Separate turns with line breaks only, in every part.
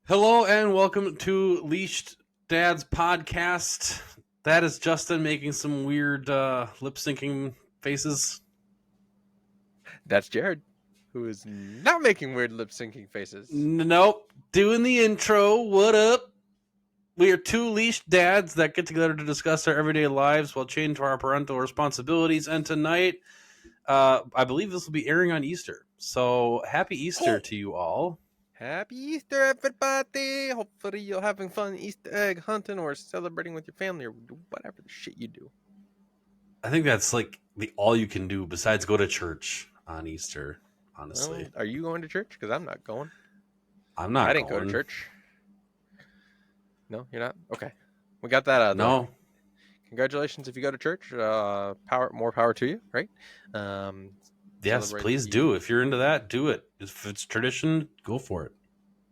Hello and welcome to Leashed Dad's podcast. That is Justin making some weird lip syncing faces.
That's Jared, who is not making weird lip syncing faces.
Nope. Doing the intro. What up? We are two leashed dads that get together to discuss our everyday lives while chained to our parental responsibilities. And tonight, I believe this will be airing on Easter. So happy Easter to you all.
Happy Easter, everybody! Hopefully you're having fun Easter egg hunting or celebrating with your family or whatever the shit you do.
I think that's like the all you can do besides go to church on Easter, honestly.
Well, are you going to church? Because I'm not going.
I'm not
I didn't
going.
go to church. No, you're not? Okay. We got that out of the way.
No.
Congratulations if you go to church. More power to you, right?
Yes, please do. If you're into that, do it. If it's tradition, go for it.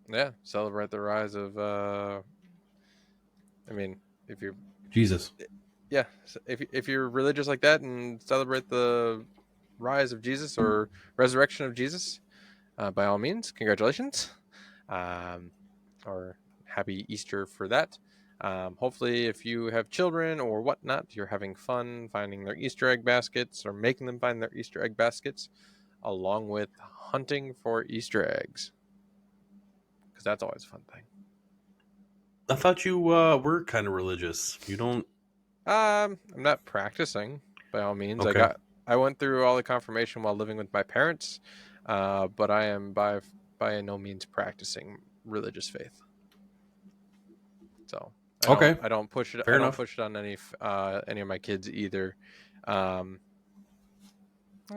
Yeah, celebrate the rise of. If you're
Jesus.
Yeah, so if you're religious like that and celebrate the rise of Jesus or resurrection of Jesus, by all means, congratulations, or happy Easter for that. Hopefully, if you have children or whatnot, you're having fun finding their Easter egg baskets or making them find their Easter egg baskets, along with hunting for Easter eggs, because that's always a fun thing.
I thought you were kind of religious. You don't.
I'm not practicing by all means.
Okay.
I went through all the confirmation while living with my parents, but I am by no means practicing religious faith. So I don't push it.
Fair
I don't
enough.
push it on any of my kids either.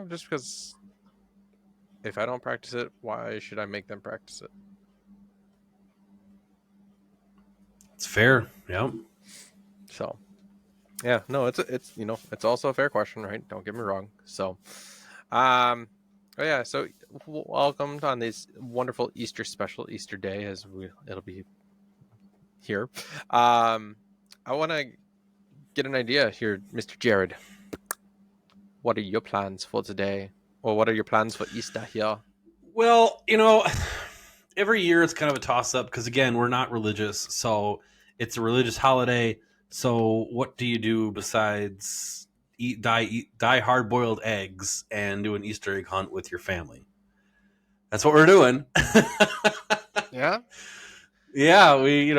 Just because if I don't practice it, why should I make them practice it?
It's fair. Yep.
So. Yeah, no, it's also a fair question, right? Don't get me wrong. So, so welcome on this wonderful Easter special Easter day it'll be here. I want to get an idea here, Mr. Jared. What are your plans for today? Or what are your plans for Easter here?
Well, every year it's kind of a toss up because again, we're not religious, so it's a religious holiday. So what do you do besides die hard boiled eggs and do an Easter egg hunt with your family? That's what we're doing.
Yeah.
Yeah, we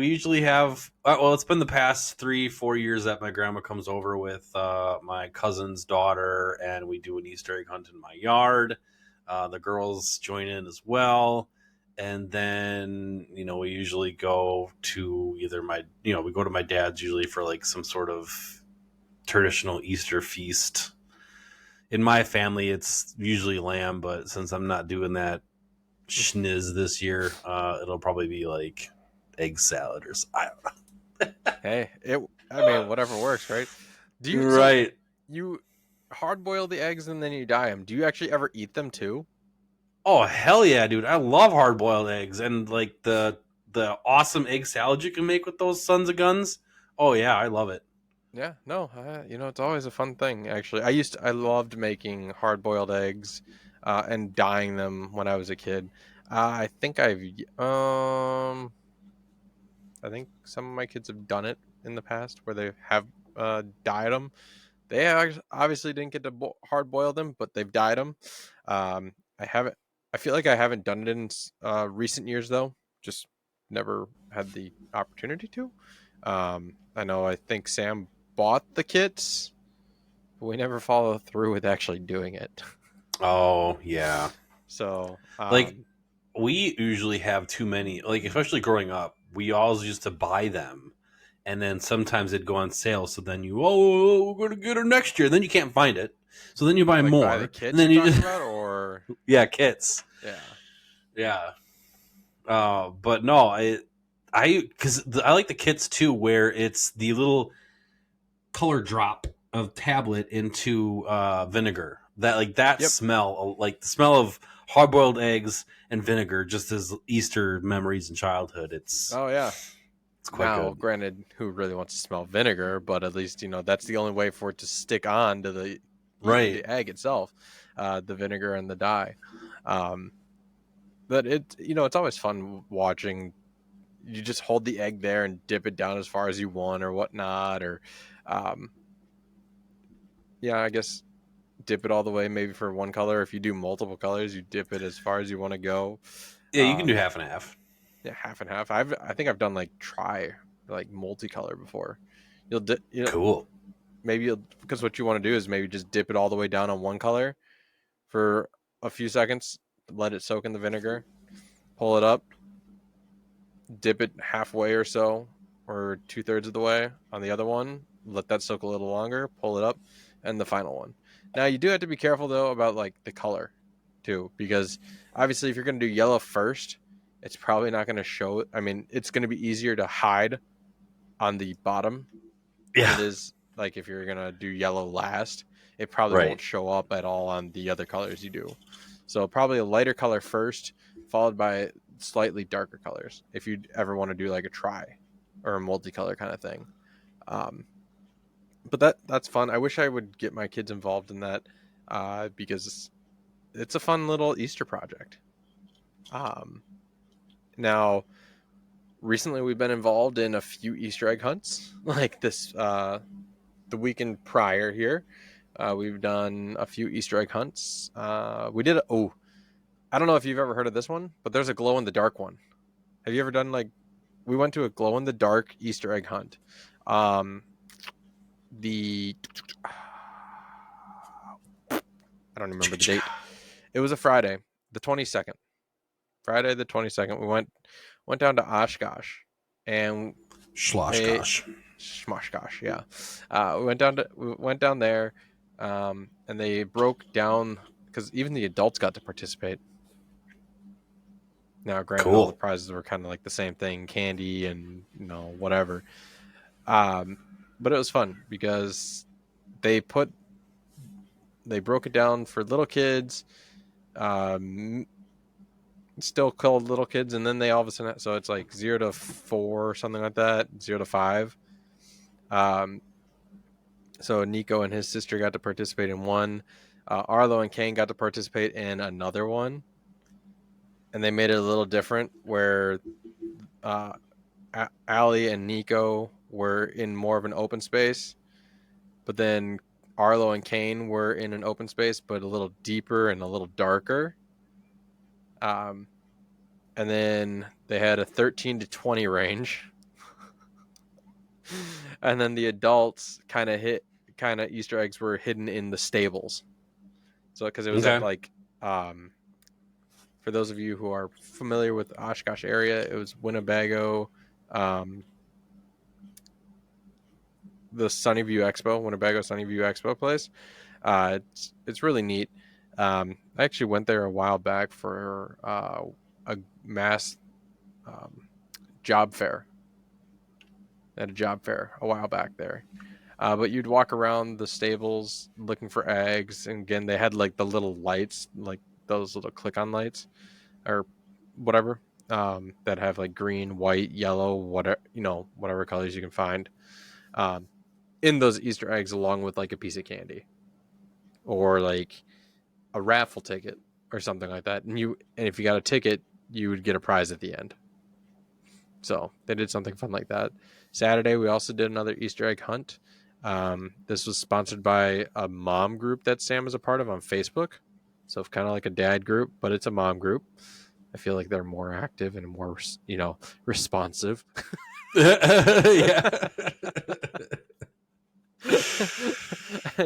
usually have. It's been the past 3-4 years that my grandma comes over with my cousin's daughter, and we do an Easter egg hunt in my yard. The girls join in as well, and then we usually go to we go to my dad's usually for like some sort of traditional Easter feast. In my family, it's usually lamb, but since I'm not doing that schniz this year, it'll probably be like egg salad or something. I don't know.
Hey, whatever works, right?
Right.
You hard boil the eggs and then you dye them. Do you actually ever eat them too?
Oh hell yeah, dude! I love hard boiled eggs and like the awesome egg salad you can make with those sons of guns. Oh yeah, I love it.
Yeah, no, it's always a fun thing. Actually, I loved making hard-boiled eggs, and dyeing them when I was a kid. I think I think some of my kids have done it in the past where they have dyed them. They obviously didn't get to hard boil them, but they've dyed them. I haven't. I feel like I haven't done it in recent years though. Just never had the opportunity to. I think Sam bought the kits, but we never followed through with actually doing it.
Oh yeah.
So,
Like we usually have too many. Like especially growing up, we always used to buy them, and then sometimes they'd go on sale. So then we're gonna get her next year. Then you can't find it. So then you buy
like
more,
buy the
and
kits
then
you're
you
talking
just
about, or
yeah kits.
yeah,
Yeah. But no, because I like the kits too, where it's the little color drop of tablet into vinegar. That
yep.
smell, like the smell of hard boiled eggs and vinegar, just as Easter memories in childhood. It's
Oh yeah.
quite
Now,
good.
granted, who really wants to smell vinegar? But at least that's the only way for it to stick on to
Right.
the egg itself, the vinegar and the dye. Um, But it's always fun watching. You just hold the egg there and dip it down as far as you want or whatnot, or um, yeah, I guess dip it all the way maybe for one color. If you do multiple colors, you dip it as far as you want to go.
Yeah, you can do
Um,
half and half.
yeah, half and half. I think I've done like like multicolor before.
Cool.
Maybe you'll because what you want to do is maybe just dip it all the way down on one color for a few seconds, let it soak in the vinegar, pull it up, dip it halfway or so, or 2/3 of the way on the other one, let that soak a little longer, pull it up, and the final one. Now you do have to be careful though about like the color too, because obviously if you're going to do yellow first, it's probably not going to show. I mean, it's going to be easier to hide on the bottom than
Yeah.
it is like if you're going to do yellow last. It probably
Right.
won't show up at all on the other colors you do. So probably a lighter color first, followed by slightly darker colors if you ever want to do like a try or a multicolor kind of thing. Um, but that's fun. I wish I would get my kids involved in that because it's a fun little Easter project. Um, now, recently we've been involved in a few Easter egg hunts, like this the weekend prior here. We've done a few Easter egg hunts. We did. I don't know if you've ever heard of this one, but there's a glow in the dark one. Have you ever done like? We went to a glow in the dark Easter egg hunt. The I don't remember the date. It was a Friday, the 22nd. Friday the 22nd. We went down to Oshkosh, and a
Schloshkosh.
Schmoshkosh, yeah. We went down there, and they broke down because even the adults got to participate. Now, granted, all the
Cool.
prizes were kind of like the same thing, candy and whatever. Um, but it was fun because they put they broke it down for little kids, um, still called little kids, and then they all of a sudden so it's like 0 to 4 or something like that, 0 to 5. Um, so Nico and his sister got to participate in one. Arlo and Kane got to participate in another one, and they made it a little different where uh, Allie and Nico were in more of an open space, but then Arlo and Kane were in an open space, but a little deeper and a little darker. Um, and then they had a 13 to 20 range. And then the adults kind of Easter eggs were hidden in the stables. So because it was at
Okay.
like for those of you who are familiar with the Oshkosh area, it was Winnebago, um, the Sunnyview Expo, Winnebago Sunnyview Expo place. It's really neat. I actually went there a while back for a mass um, job fair. At a job fair a while back there. But you'd walk around the stables looking for eggs, and again, they had like the little lights, like those little click-on lights or whatever, that have like green, white, yellow, whatever whatever colors you can find um, in those Easter eggs, along with like a piece of candy or like a raffle ticket or something like that. And if you got a ticket, you would get a prize at the end. So they did something fun like that. Saturday, we also did another Easter egg hunt. This was sponsored by a mom group that Sam is a part of on Facebook. So kind of like a dad group, but it's a mom group. I feel like they're more active and more, responsive.
Yeah.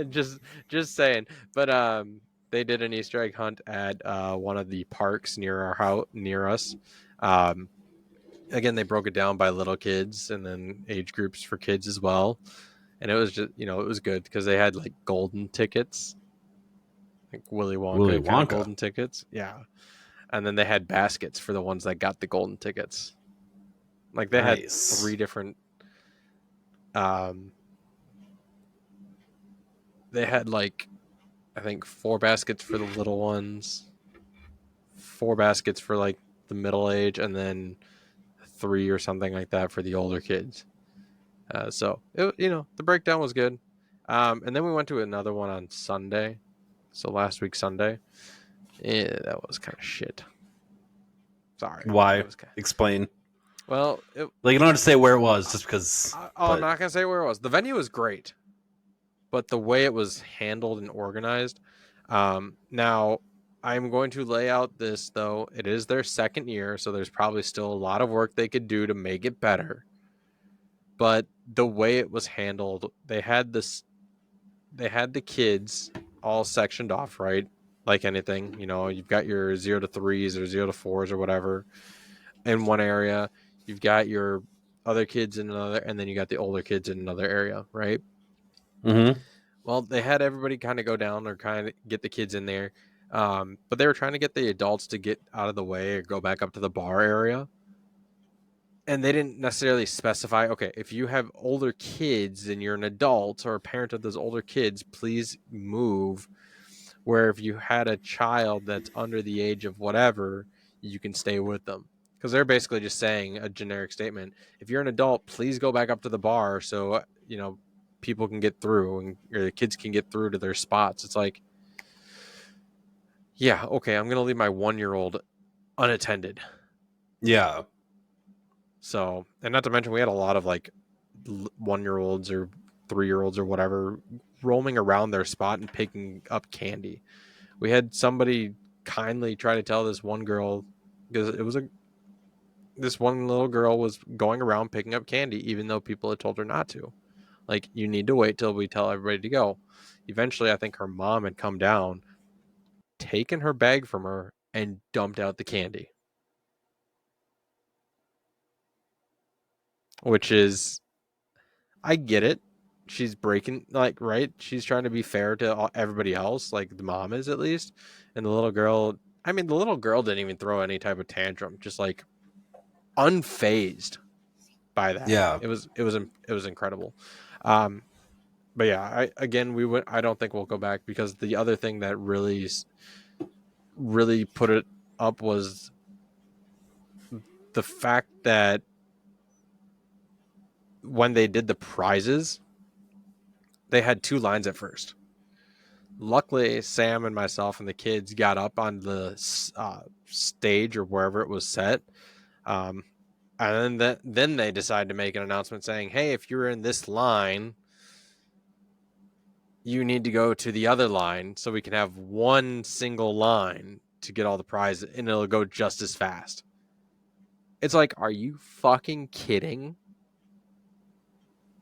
just saying. But they did an Easter egg hunt at one of the parks near our house, near us. Um, Again, they broke it down by little kids and then age groups for kids as well. And it was just, it was good because they had like golden tickets, like Willy
Willy
Wonka kind of
Wonka.
golden tickets. Yeah. And then they had baskets for the ones that got the golden tickets. Like they had
Nice.
three different, um, they had like, I think 4 baskets for the little ones, 4 baskets for like the middle age, and then 3 or something like that for the older kids. So the breakdown was good. And then we went to another one on Sunday. So last week Sunday, yeah, that was kind of shit. Sorry,
Why?
it was kind.
Explain.
Well,
Like you don't have to say where it was, just because.
I'm
But
not gonna say where it was. The venue was great, but the way it was handled and organized. Now, I'm going to lay out this though. It is their second year, so there's probably still a lot of work they could do to make it better. But the way it was handled, they had this. They had the kids all sectioned off, right? Like anything, you've got your 0 to 3s or 0 to 4s or whatever in one area. You've got your other kids in another, and then you got the older kids in another area, right?
mm-hmm.
Well, they had everybody kind of go down or kind of get the kids in there, but they were trying to get the adults to get out of the way or go back up to the bar area. And they didn't necessarily specify, okay, if you have older kids and you're an adult or a parent of those older kids, please move. Where if you had a child that's under the age of whatever, you can stay with them. Because they're basically just saying a generic statement. If you're an adult, please go back up to the bar so, people can get through and or the kids can get through to their spots. It's like, yeah, okay, I'm going to leave my 1-year-old unattended.
Yeah.
So, and not to mention, we had a lot of like 1-year-olds or 3-year-olds or whatever roaming around their spot and picking up candy. We had somebody kindly try to tell this one girl, because this one little girl was going around picking up candy even though people had told her not to. Like, you need to wait till we tell everybody to go. Eventually, I think her mom had come down, taken her bag from her, and dumped out the candy. Which is, I get it. She's breaking, like, right? She's trying to be fair to everybody else, like the mom is at least. And the little girl, I mean, the little girl didn't even throw any type of tantrum, just like unfazed by that.
Yeah.
It was incredible. Um, but yeah, I don't think we'll go back, because the other thing that really put it up was the fact that when they did the prizes, they had 2 lines at first. Luckily, Sam and myself and the kids got up on the stage or wherever it was set. And then they decided to make an announcement saying, hey, if you're in this line, you need to go to the other line so we can have one single line to get all the prizes, and it'll go just as fast. It's like, are you fucking kidding?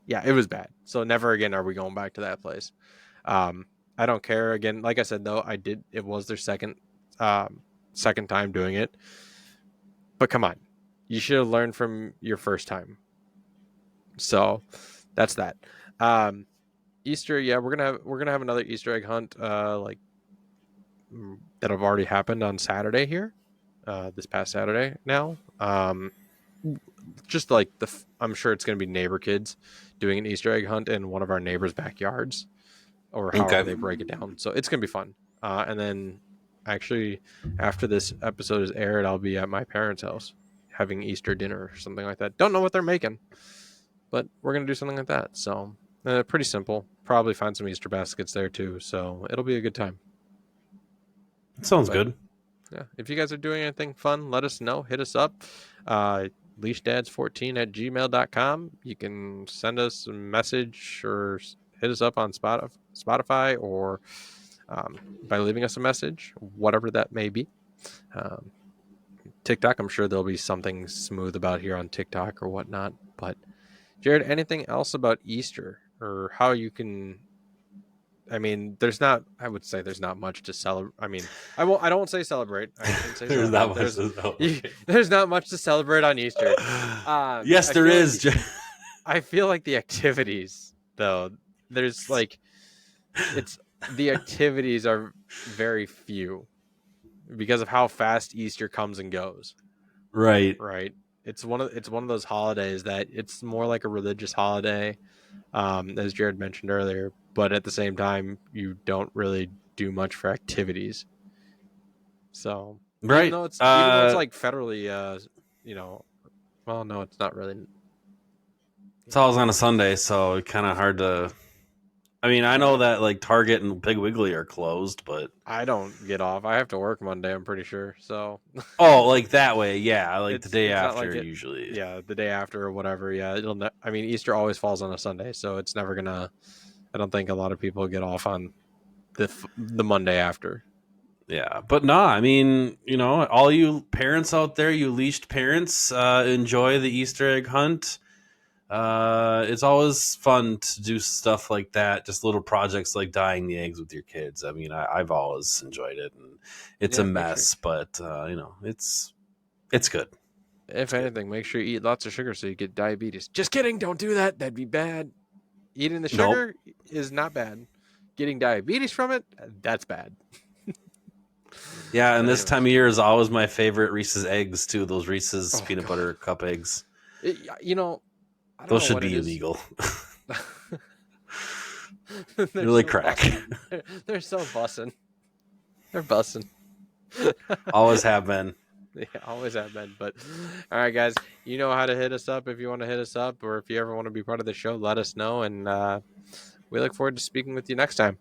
Yeah, it was bad. So never again are we going back to that place. I don't care. Again, like I said, though, it was their second time doing it. But come on, you should have learned from your first time. So that's that. Easter, yeah, we're gonna have another Easter egg hunt, like that have already happened on Saturday here, this past Saturday now. Just like I'm sure it's gonna be neighbor kids doing an Easter egg hunt in one of our neighbors' backyards, or however
Okay.
they break it down. So it's gonna be fun. And then actually, after this episode is aired, I'll be at my parents' house having Easter dinner or something like that. Don't know what they're making, but we're gonna do something like that. So pretty simple. Probably find some Easter baskets there too. So it'll be a good time.
Sounds
But
good.
yeah, if you guys are doing anything fun, let us know. Hit us up. leashdads14@gmail.com. You can send us a message or hit us up on Spotify or by leaving us a message, whatever that may be. TikTok, I'm sure there'll be something smooth about here on TikTok or whatnot. But Jared, anything else about Easter or how you can? I mean, I would say there's not much to celebrate. I mean, I don't say celebrate. I shouldn't say
There's
celebrate.
not much to celebrate.
There's not much to celebrate on Easter.
Yes,
I
there
feel like
is.
I feel like the activities, though, there's like the activities are very few because of how fast Easter comes and goes.
Right.
Right? It's one of those holidays that it's more like a religious holiday, as Jared mentioned earlier. But at the same time, you don't really do much for activities. So
Right.
even though it's like federally, you know, well, no, it's not really.
It's always on a Sunday, so kind of hard to I mean, I know
Uh,
that like Target and Big Wiggly are closed, but
I don't get off. I have to work Monday, I'm pretty sure. So
oh, like that way, yeah. Like the day
it's not like
after
it.
usually.
Yeah, the day after or whatever. Yeah, I mean, Easter always falls on a Sunday, so it's never gonna. I don't think a lot of people get off on the Monday after.
Yeah, but nah, I mean, all you parents out there, you leashed parents, enjoy the Easter egg hunt. It's always fun to do stuff like that, just little projects like dyeing the eggs with your kids. I mean, I've always enjoyed it, and it's a
Yeah, make sure.
mess, but it's good.
If
It's good.
anything, make sure you eat lots of sugar so you get diabetes. Just kidding. Don't do that. That'd be bad. Eating the
Nope.
sugar is not bad. Getting diabetes from it, that's bad.
Yeah, and
But
this time
anyways,
of year is always my favorite Reese's eggs too. Those Reese's
oh
peanut
god,
butter cup eggs.
you know, I don't
Those
know
should
what it
be
is.
illegal.
They're
Really
so
crack.
bussin'. They're so bussin'. They're bussin'.
Always have been.
They always have been. But all right, guys, you know how to hit us up if you want to hit us up, or if you ever want to be part of the show, let us know. And we look forward to speaking with you next time.